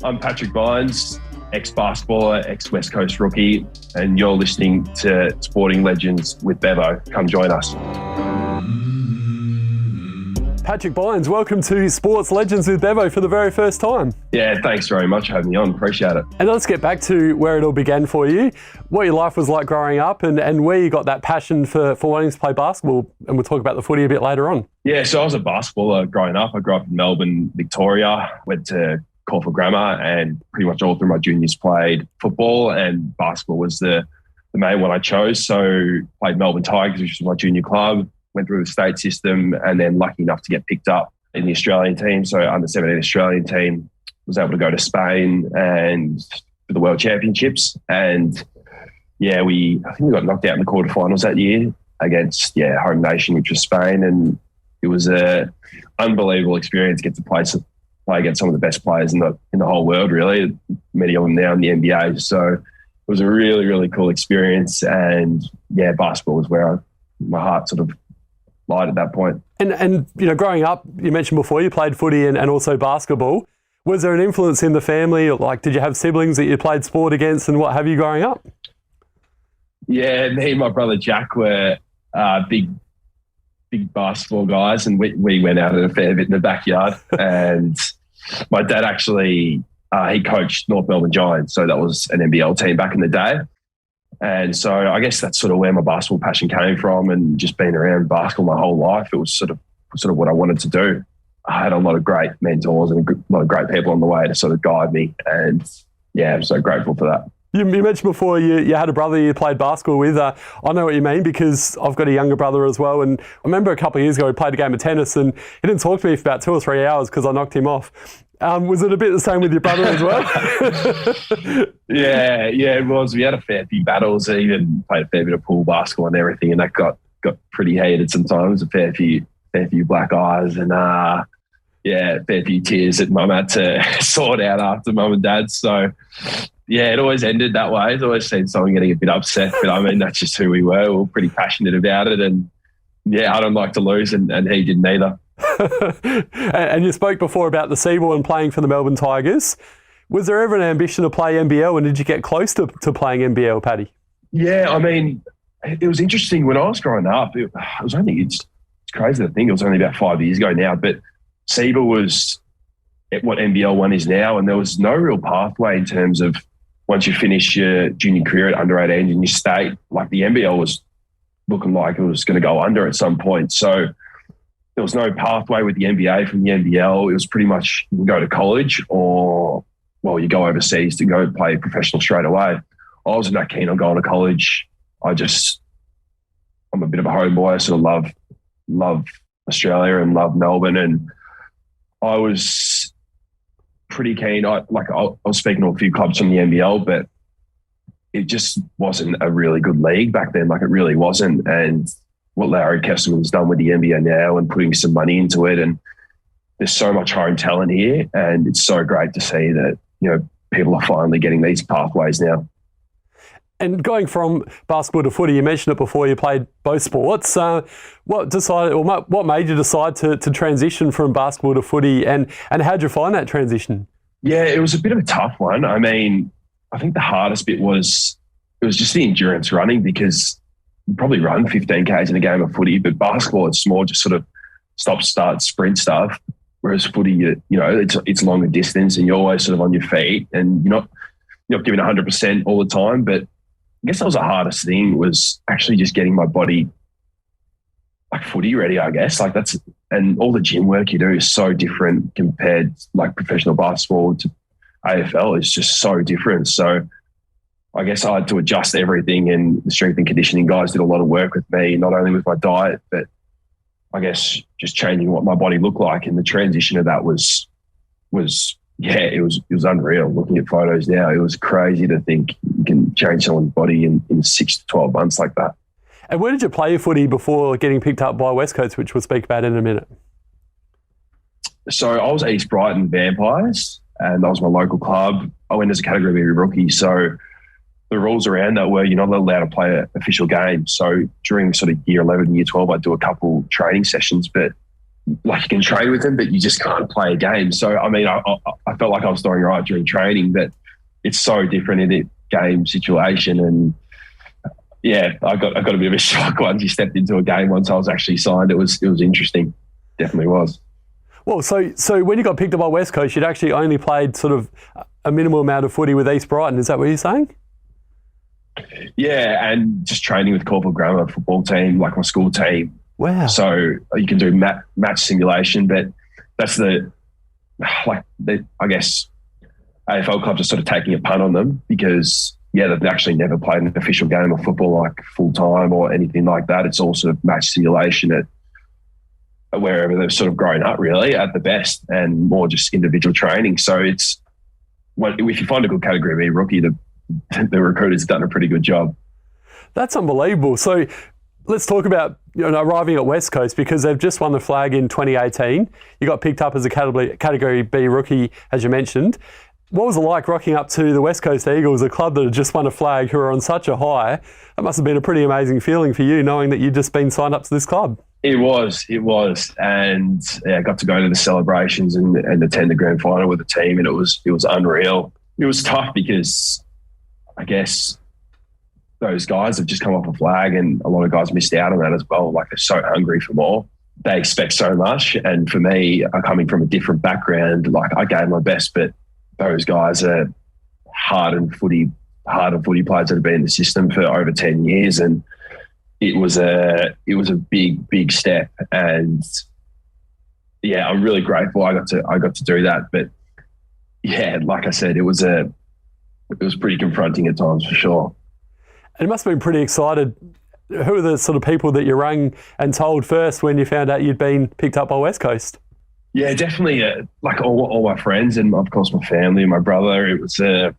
I'm Patrick Bynes, ex-basketballer, ex-West Coast rookie, and you're listening to Sporting Legends with Bevo. Come join us. Patrick Bynes, welcome to Sports Legends with Bevo for the very first time. Yeah, thanks very much for having me on. Appreciate it. And let's get back to where it all began for you, what your life was like growing up and where you got that passion for wanting to play basketball. And we'll talk about the footy a bit later on. Yeah, so I was a basketballer growing up. I grew up in Melbourne, Victoria, went to Corfu Grammar, and pretty much all through my juniors played football, and basketball was the main one I chose. So played Melbourne Tigers, which was my junior club, went through the state system, and then lucky enough to get picked up in the Australian team. So under 17 Australian team, was able to go to Spain and for the World Championships. And yeah, I think we got knocked out in the quarterfinals that year against home nation, which was Spain. And it was a unbelievable experience to get to play against some of the best players in the whole world, really. Many of them now in the NBA. So it was a really, really cool experience. And yeah, basketball was where my heart sort of lied at that point. And you know, growing up, you mentioned before you played footy and also basketball. Was there an influence in the family? Like, did you have siblings that you played sport against and what have you growing up? Yeah, me and my brother Jack were big basketball guys, and we went out a fair bit in the backyard. And my dad actually, he coached North Melbourne Giants, so that was an NBL team back in the day. And so I guess that's sort of where my basketball passion came from, and just being around basketball my whole life, it was sort of what I wanted to do. I had a lot of great mentors and a lot of great people on the way to sort of guide me, and yeah, I'm so grateful for that. You mentioned before you had a brother you played basketball with. I know what you mean because I've got a younger brother as well. And I remember a couple of years ago we played a game of tennis and he didn't talk to me for about 2 or 3 hours because I knocked him off. Was it a bit the same with your brother as well? Yeah, it was. We had a fair few battles. I even played a fair bit of pool basketball and everything, and that got pretty heated sometimes. A fair few black eyes and a fair few tears that Mum had to sort out after Mum and Dad. So yeah, it always ended that way. It's always seen someone getting a bit upset, but I mean, that's just who we were. We were pretty passionate about it, and yeah, I don't like to lose, and he didn't either. And you spoke before about the Seaball and playing for the Melbourne Tigers. Was there ever an ambition to play NBL, and did you get close to playing NBL, Paddy? Yeah, I mean, it was interesting when I was growing up. It's crazy to think it was only about 5 years ago now, but Seaball was at what NBL 1 is now, and there was no real pathway in terms of once you finish your junior career at under 18 in your state, like the NBL was looking like it was going to go under at some point. So there was no pathway with the NBA from the NBL. It was pretty much you can go to college or, well, you go overseas to go play professional straight away. I wasn't that keen on going to college. I'm a bit of a homeboy. I sort of love Australia and love Melbourne, and I was pretty keen. I was speaking to a few clubs from the NBL, but it just wasn't a really good league back then. Like, it really wasn't. And what Larry Kesselman's done with the NBA now and putting some money into it, and there's so much home talent here, and it's so great to see that, you know, people are finally getting these pathways now. And going from basketball to footy, you mentioned it before, you played both sports. What made you decide to transition from basketball to footy, and how'd you find that transition? Yeah, it was a bit of a tough one. I mean, I think the hardest bit was just the endurance running, because you probably run 15 Ks in a game of footy, but basketball, it's more just sort of stop, start, sprint stuff. Whereas footy, you know, it's longer distance and you're always sort of on your feet and you're not giving 100% all the time. But I guess that was the hardest thing, was actually just getting my body like footy ready, I guess. Like and all the gym work you do is so different compared like professional basketball to AFL. It's just so different. So I guess I had to adjust everything, and the strength and conditioning guys did a lot of work with me, not only with my diet, but I guess just changing what my body looked like. And the transition of that was it was unreal. Looking at photos now, it was crazy to think you can change someone's body in 6 to 12 months like that. And where did you play your footy before getting picked up by West Coast, which we'll speak about in a minute? So I was East Brighton Vampires, and that was my local club. I went as a category B rookie. So the rules around that were you're not allowed to play an official game. So during sort of year 11, year 12, I'd do a couple training sessions, but like you can train with them, but you just can't play a game. So, I mean, I felt like I was throwing right during training, but it's so different in a game situation. And yeah, I got a bit of a shock once you stepped into a game. Once I was actually signed, it was interesting. Definitely was. Well, so when you got picked up by West Coast, you'd actually only played sort of a minimal amount of footy with East Brighton. Is that what you're saying? Yeah, and just training with Corporal Grammar football team, like my school team. Wow. So you can do match simulation, but that's I guess AFL clubs are sort of taking a punt on them because, yeah, they've actually never played an official game of football like full-time or anything like that. It's all sort of match simulation at wherever they've sort of grown up, really, at the best, and more just individual training. So if you find a good Category B rookie, the recruiter's done a pretty good job. That's unbelievable. So let's talk about arriving at West Coast, because they've just won the flag in 2018. You got picked up as a Category B rookie, as you mentioned. What was it like rocking up to the West Coast Eagles, a club that had just won a flag, who are on such a high? That must have been a pretty amazing feeling for you, knowing that you'd just been signed up to this club. It was. And yeah, I got to go to the celebrations and attend the grand final with the team, and it was unreal. It was tough because I guess those guys have just come off a flag, and a lot of guys missed out on that as well. Like, they're so hungry for more. They expect so much. And for me, coming from a different background, like, I gave my best, but those guys are hardened footy players that have been in the system for over 10 years. And it was a big step. And yeah, I'm really grateful I got to do that. But yeah, like I said, it was pretty confronting at times, for sure. And it must have been pretty excited. Who are the sort of people that you rang and told first when you found out you'd been picked up by West Coast? Yeah, definitely. Like all my friends and, of course, my family and my brother. It was a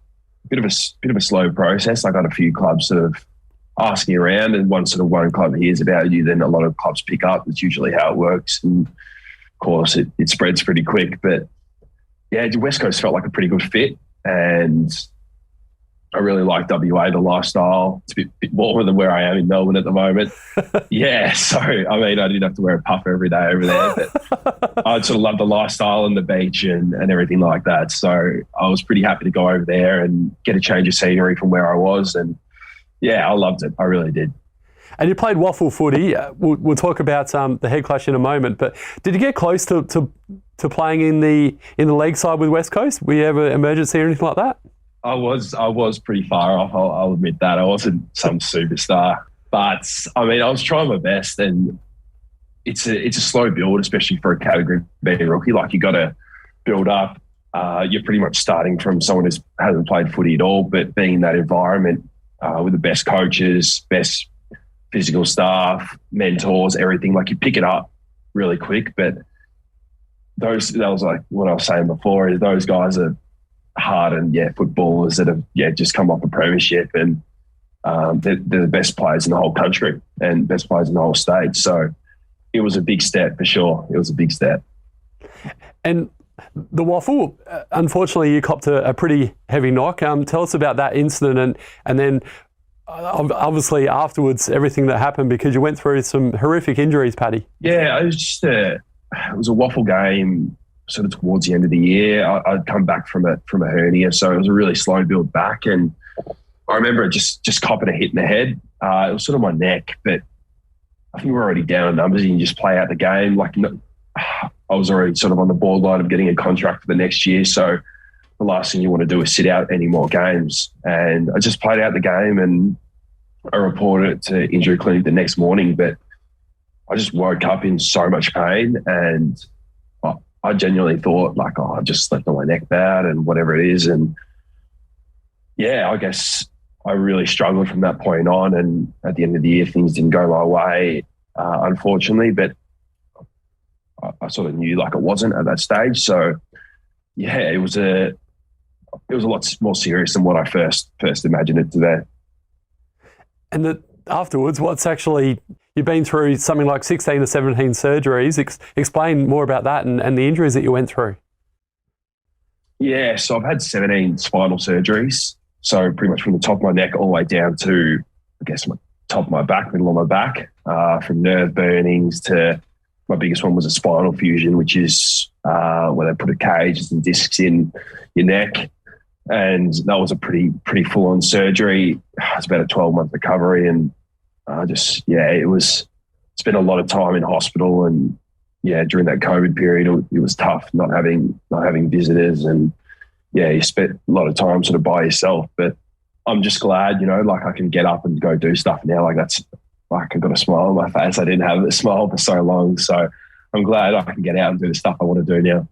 bit of a slow process. I got a few clubs sort of asking around, and one club hears about you, then a lot of clubs pick up. That's usually how it works. And of course, it spreads pretty quick. But yeah, West Coast felt like a pretty good fit, and I really like WA, the lifestyle. It's a bit warmer than where I am in Melbourne at the moment. Yeah, so, I mean, I didn't have to wear a puffer every day over there, but I sort of love the lifestyle and the beach and everything like that. So I was pretty happy to go over there and get a change of scenery from where I was. And yeah, I loved it. I really did. And you played waffle footy. We'll talk about the head clash in a moment, but did you get close to playing in the leg side with West Coast? Were you ever emergency or anything like that? I was pretty far off. I'll admit that. I wasn't some superstar, but I mean, I was trying my best, and it's a slow build, especially for a Category B rookie. Like, you got to build up. You're pretty much starting from someone who hasn't played footy at all, but being in that environment with the best coaches, best physical staff, mentors, everything, like, you pick it up really quick. But that was like what I was saying before, is those guys are hardened, footballers that have just come off a premiership, and they're the best players in the whole country and best players in the whole state. So it was a big step, for sure. It was a big step. And the waffle, unfortunately, you copped a pretty heavy knock. Tell us about that incident, and then obviously afterwards, everything that happened, because you went through some horrific injuries, Paddy. Yeah, it was just it was a waffle game sort of towards the end of the year. I'd come back from a hernia, so it was a really slow build back. And I remember just copping a hit in the head. It was sort of my neck, but I think we were already down in numbers, and you just play out the game. Like, I was already sort of on the borderline of getting a contract for the next year, so the last thing you want to do is sit out any more games. And I just played out the game, and I reported it to injury clinic the next morning, but I just woke up in so much pain, and I genuinely thought, like, I just slept on my neck bad and whatever it is. And yeah, I guess I really struggled from that point on. And at the end of the year, things didn't go my way, unfortunately. But I sort of knew, like, it wasn't at that stage. So yeah, it was a lot more serious than what I first imagined it to be. And afterwards, you've been through something like 16 to 17 surgeries. Explain more about that and the injuries that you went through. Yeah, so I've had 17 spinal surgeries. So pretty much from the top of my neck all the way down to, I guess, my top of my back, middle of my back, from nerve burnings to my biggest one was a spinal fusion, which is where they put a cage and discs in your neck. And that was a pretty full-on surgery. It's about a 12-month recovery. And spent a lot of time in hospital. And during that COVID period, it was tough not having visitors. And you spent a lot of time sort of by yourself. But I'm just glad, like I can get up and go do stuff now. Like that's like I've got a smile on my face. I didn't have a smile for so long. So I'm glad I can get out and do the stuff I want to do now.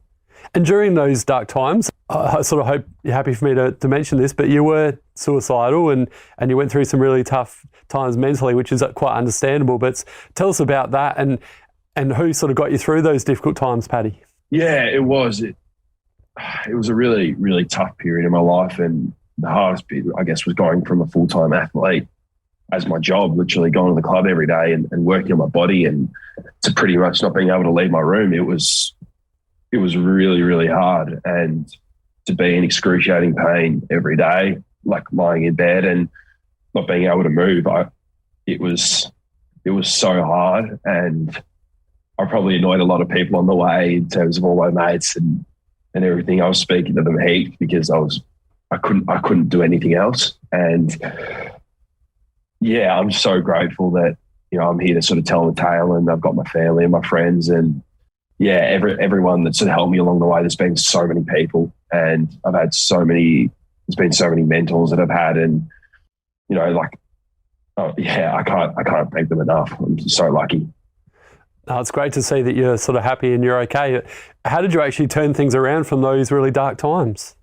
And during those dark times, I sort of hope you're happy for me to mention this, but you were suicidal and you went through some really tough times mentally, which is quite understandable. But tell us about that and who sort of got you through those difficult times, Paddy. Yeah, it was. It was a really, really tough period in my life. And the hardest bit, I guess, was going from a full-time athlete as my job, literally going to the club every day and working on my body, and to pretty much not being able to leave my room. It was really, really hard. And to be in excruciating pain every day, like lying in bed and not being able to move, it was so hard. And I probably annoyed a lot of people on the way in terms of all my mates and everything. I was speaking to them heaps because I couldn't do anything else. And I'm so grateful that, I'm here to sort of tell the tale, and I've got my family and my friends and everyone that sort of helped me along the way. There's been so many people, and there's been so many mentors that I've had, and I can't thank them enough. I'm just so lucky. No, it's great to see that you're sort of happy and you're okay. How did you actually turn things around from those really dark times?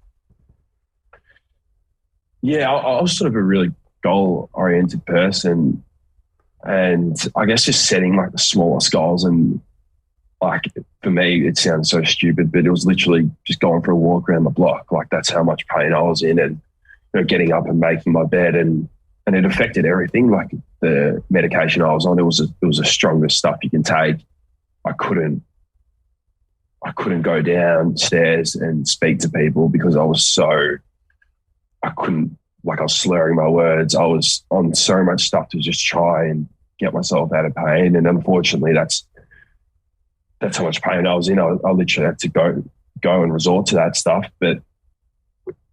Yeah, I was sort of a really goal-oriented person, and I guess just setting like the smallest goals. And like for me, it sounds so stupid, but it was literally just going for a walk around the block. Like that's how much pain I was in, and getting up and making my bed, and it affected everything. Like the medication I was on, it was the strongest stuff you can take. I couldn't go downstairs and speak to people because I was slurring my words. I was on so much stuff to just try and get myself out of pain. And unfortunately, that's how much pain I was in. I literally had to go and resort to that stuff. But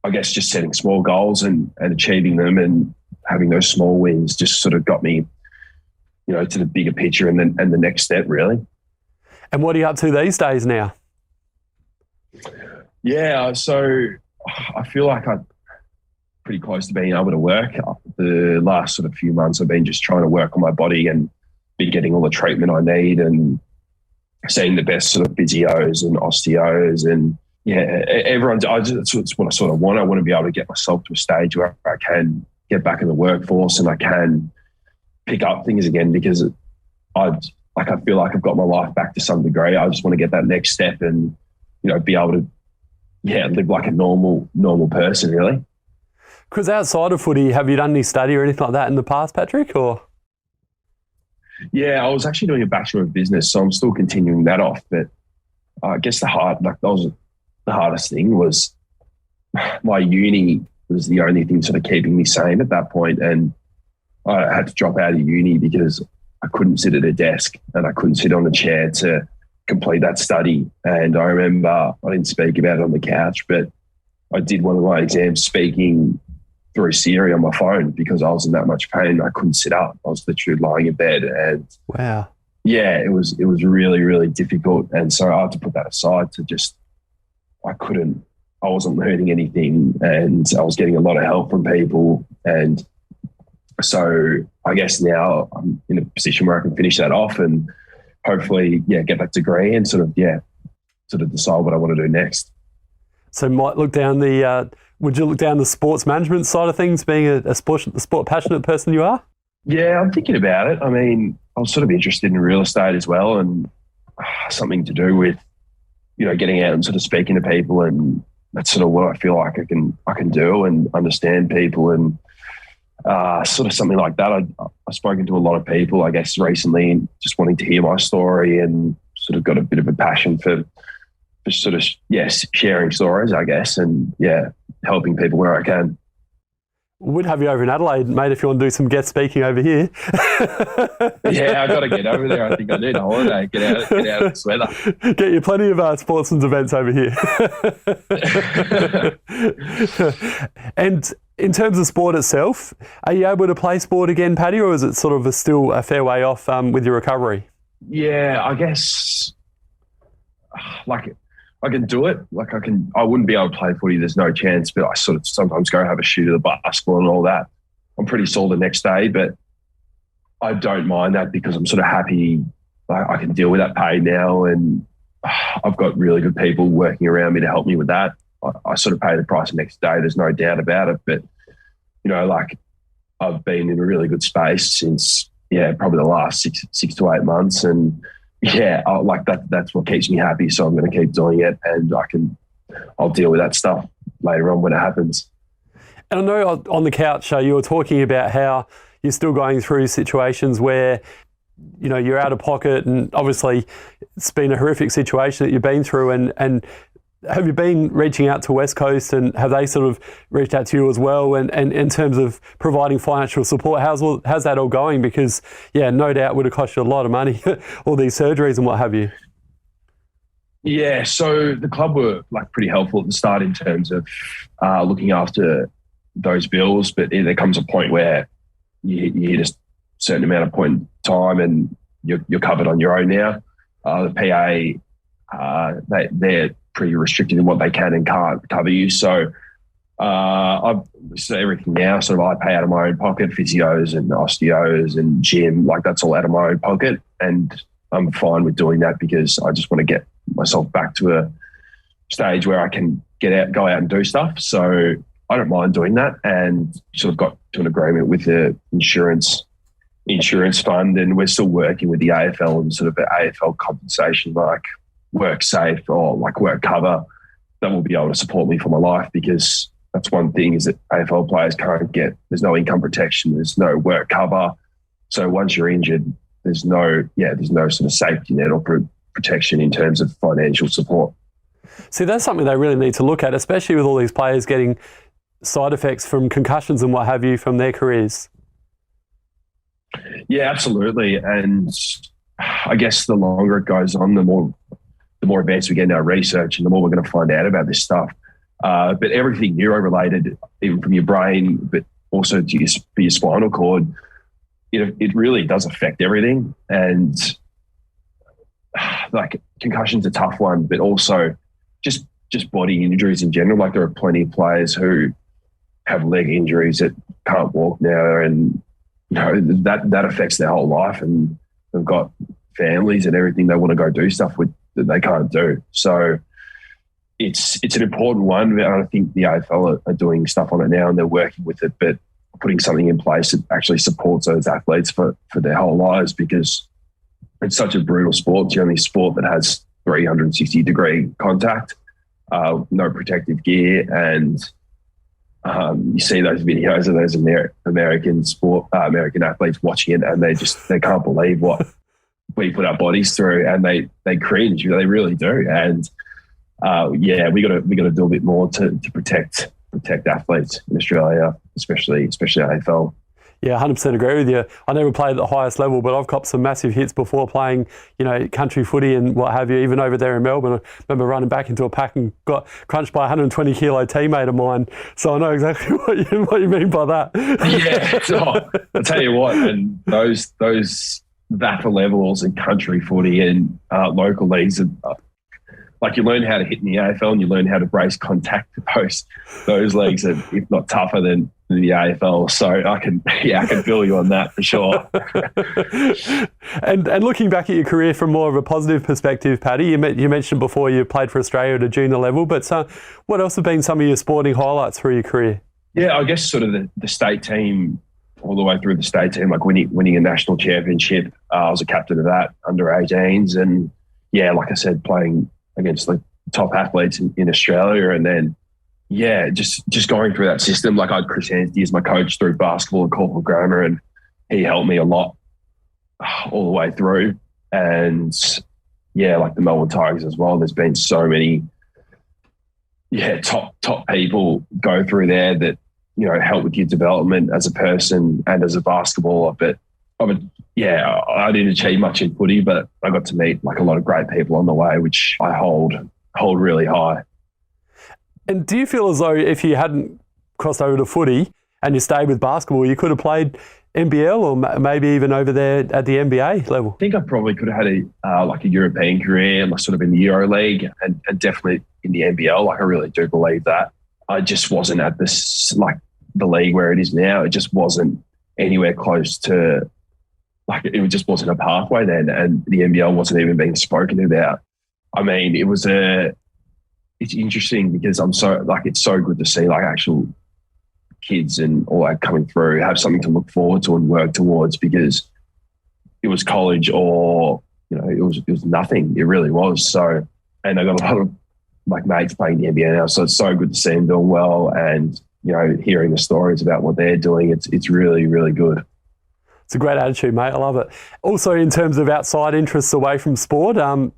I guess just setting small goals and achieving them and having those small wins just sort of got me, to the bigger picture and the next step, really. And what are you up to these days now? Yeah, so I feel like I'm pretty close to being able to work. The last sort of few months I've been just trying to work on my body and been getting all the treatment I need and seeing the best sort of physios and osteos and that's what I sort of want. I want to be able to get myself to a stage where I can get back in the workforce and I can pick up things again, because I feel like I've got my life back to some degree. I just want to get that next step and, be able to, live like a normal person, really. Because outside of footy, have you done any study or anything like that in the past, Patrick, or? Yeah, I was actually doing a Bachelor of Business, so I'm still continuing that off. But I guess the hardest thing was my uni was the only thing sort of keeping me sane at that point. And I had to drop out of uni because I couldn't sit at a desk and I couldn't sit on a chair to complete that study. And I remember, I didn't speak about it on the couch, but I did one of my exams speaking through Siri on my phone because I was in that much pain. I couldn't sit up. I was literally lying in bed. And wow. Yeah, it was really, really difficult. And so I had to put that aside to just, I wasn't learning anything, and I was getting a lot of help from people. And so I guess now I'm in a position where I can finish that off and hopefully, get that degree and sort of decide what I want to do next. So might look down would you look down the sports management side of things, being a sport passionate person you are? Yeah, I'm thinking about it. I mean, I was sort of interested in real estate as well, and something to do with, getting out and sort of speaking to people, and that's sort of what I feel like I can do and understand people, and sort of something like that. I've spoken to a lot of people, I guess, recently, and just wanting to hear my story, and sort of got a bit of a passion for sort of, sharing stories, I guess, and helping people where I can. Would have you over in Adelaide, mate, if you want to do some guest speaking over here. Yeah, I got to get over there. I think I need a holiday. Get out of this weather. Get you plenty of sports and events over here. And in terms of sport itself, are you able to play sport again, Paddy, or is it sort of still a fair way off with your recovery? Yeah, I guess I can do it. I wouldn't be able to play footy. There's no chance, but I sort of sometimes go have a shoot at the basketball and all that. I'm pretty sore the next day, but I don't mind that because I'm sort of happy. I can deal with that pain now, and I've got really good people working around me to help me with that. I sort of pay the price the next day. There's no doubt about it. But, I've been in a really good space since, probably the last six to 8 months. And that's what keeps me happy. So I'm going to keep doing it, and I'll deal with that stuff later on when it happens. And I know on the couch you were talking about how you're still going through situations where, you're out of pocket, and obviously it's been a horrific situation that you've been through. And have you been reaching out to West Coast, and have they sort of reached out to you as well? And in terms of providing financial support, how's that all going? Because, no doubt would have cost you a lot of money, all these surgeries and what have you. Yeah, so the club were pretty helpful at the start in terms of looking after those bills, but there comes a point where you hit a certain amount of point in time and you're covered on your own now. The PA, they're pretty restricted in what they can and can't cover you. So everything now, sort of I pay out of my own pocket, physios and osteos and gym, that's all out of my own pocket. And I'm fine with doing that because I just want to get myself back to a stage where I can go out and do stuff. So I don't mind doing that, and sort of got to an agreement with the insurance fund, and we're still working with the AFL and sort of the AFL compensation, work safe or work cover that will be able to support me for my life, because that's one thing is that AFL players can't get. There's no income protection, there's no work cover. So once you're injured, there's no sort of safety net or protection in terms of financial support. See, that's something they really need to look at, especially with all these players getting side effects from concussions and what have you from their careers. Yeah, absolutely. And I guess the longer it goes on, the more advanced we get in our research and the more we're going to find out about this stuff. But everything neuro-related, even from your brain, but also to your spinal cord, it really does affect everything. And concussion's a tough one, but also just body injuries in general. There are plenty of players who have leg injuries that can't walk now, and that affects their whole life, and they've got families and everything they want to go do stuff with that they can't do. So it's an important one. And I think the AFL are doing stuff on it now, and they're working with it, but putting something in place that actually supports those athletes for their whole lives, because it's such a brutal sport. It's the only sport that has 360-degree contact, no protective gear, and you see those videos of those American athletes watching it, and they can't believe what we put our bodies through, and they cringe. They really do. And we got to do a bit more to protect athletes in Australia, especially AFL. Yeah, 100% agree with you. I never played at the highest level, but I've copped some massive hits before playing, country footy and what have you, even over there in Melbourne. I remember running back into a pack and got crunched by a 120-kilo teammate of mine. So I know exactly what you mean by that. Yeah, I'll tell you what, and those VAPA levels in country footy and local leagues, you learn how to hit in the AFL and you learn how to brace contact. Those leagues are, if not tougher than the AFL. So I can feel you on that for sure. And looking back at your career from more of a positive perspective, Paddy, you mentioned before you played for Australia at a junior level, but what else have been some of your sporting highlights through your career? Yeah, I guess sort of the state team, all the way through the state team, winning a national championship. I was a captain of that under 18s, and like I said, playing against the top athletes in Australia, and then just going through that system. I had Chris Anstey as my coach through basketball and corporal grammar, and he helped me a lot all the way through. And the Melbourne Tigers as well. There's been so many top people go through there that help with your development as a person and as a basketballer. But I didn't achieve much in footy, but I got to meet like a lot of great people on the way, which I hold really high. And do you feel as though if you hadn't crossed over to footy and you stayed with basketball, you could have played NBL or maybe even over there at the NBA level? I think I probably could have had a European career, like sort of in the EuroLeague and definitely in the NBL. Like I really do believe that. I just wasn't at this, like the league where it is now. It just wasn't anywhere close to, like it just wasn't a pathway then, and the NBL wasn't even being spoken about. I mean, it's interesting because it's so good to see like actual kids and all that coming through, have something to look forward to and work towards, because it was college or, it was nothing. It really was. So, and I got a lot of like mates playing the NBA now. So it's so good to see them doing well, and, hearing the stories about what they're doing. It's really, really good. It's a great attitude, mate. I love it. Also, in terms of outside interests away from sport, are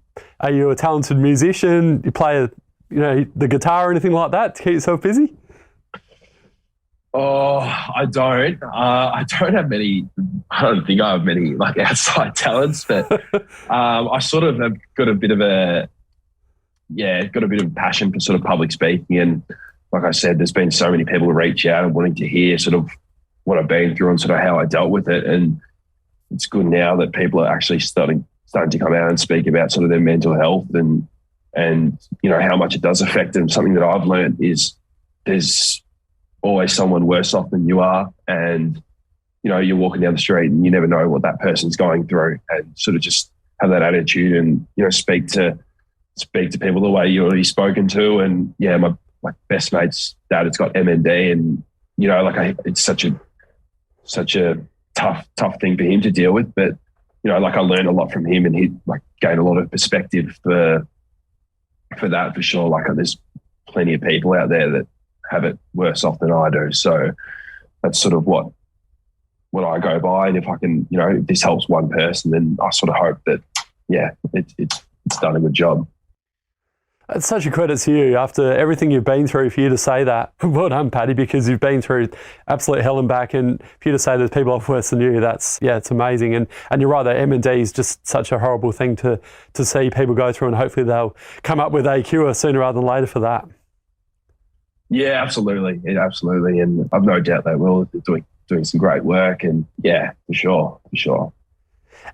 you a talented musician? You play, the guitar or anything like that to keep yourself busy? Oh, I don't. I don't have many. I don't think I have many like outside talents, but I sort of have got a bit of a passion for sort of public speaking. And like I said, there's been so many people who reach out and wanting to hear sort of what I've been through and sort of how I dealt with it. And it's good now that people are actually starting to come out and speak about sort of their mental health and how much it does affect them. Something that I've learned is there's always someone worse off than you are, and you're walking down the street and you never know what that person's going through, and sort of just have that attitude and speak to people the way you're already spoken to. And my best mate's dad has got MND, and it's such a tough thing for him to deal with, but I learned a lot from him, and he gained a lot of perspective for that, for sure. Like there's plenty of people out there that have it worse off than I do. So that's sort of what I go by. And if I can, if this helps one person, then I sort of hope that, it's done a good job. It's such a credit to you after everything you've been through, for you to say that. Well done, Paddy, because you've been through absolute hell and back, and for you to say there's people off worse than you, it's amazing. And you're right, that M&D is just such a horrible thing to see people go through, and hopefully they'll come up with a cure sooner rather than later for that. Yeah, absolutely. Absolutely. And I've no doubt they will. They're doing some great work, and for sure.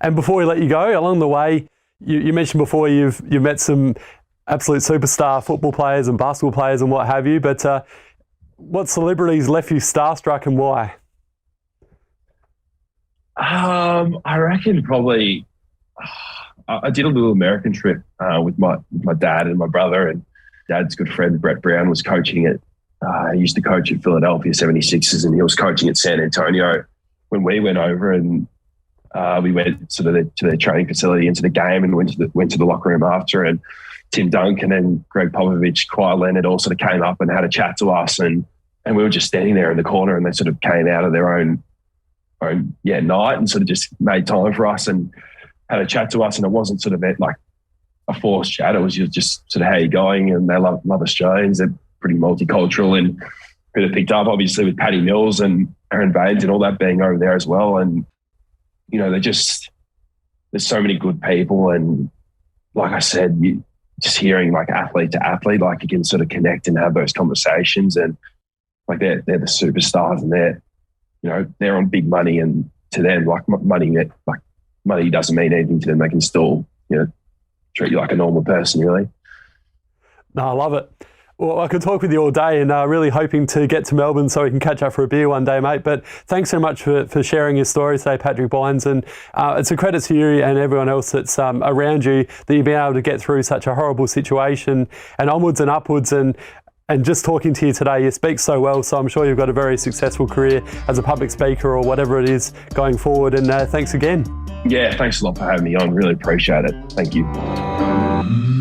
And before we let you go, along the way, you mentioned before you've met some absolute superstar football players and basketball players and what have you, but what celebrities left you starstruck and why? I reckon probably I did a little American trip with my dad and my brother, and Dad's good friend Brett Brown was coaching at he used to coach at Philadelphia 76ers, and he was coaching at San Antonio when we went over, and we went sort of to their training facility, into the game, and went to the locker room after. And Tim Duncan and Greg Popovich, Kawhi Leonard all sort of came up and had a chat to us, and we were just standing there in the corner, and they sort of came out of their own night and sort of just made time for us and had a chat to us. And it wasn't sort of like a forced chat. It was just sort of, how you going? And they love Australians. They're pretty multicultural, and could have picked up obviously with Patty Mills and Aaron Baines and all that being over there as well. And, there's so many good people. And like I said, just hearing like athlete to athlete, like you can sort of connect and have those conversations, and like they're the superstars, and they're on big money, and to them, money doesn't mean anything to them. They can still, treat you like a normal person, really. No, I love it. Well, I could talk with you all day, and really hoping to get to Melbourne so we can catch up for a beer one day, mate. But thanks so much for sharing your story today, Patrick Bynes. And it's a credit to you and everyone else that's around you that you've been able to get through such a horrible situation and onwards and upwards. And just talking to you today, you speak so well. So I'm sure you've got a very successful career as a public speaker or whatever it is going forward. And thanks again. Yeah, thanks a lot for having me on. Really appreciate it. Thank you.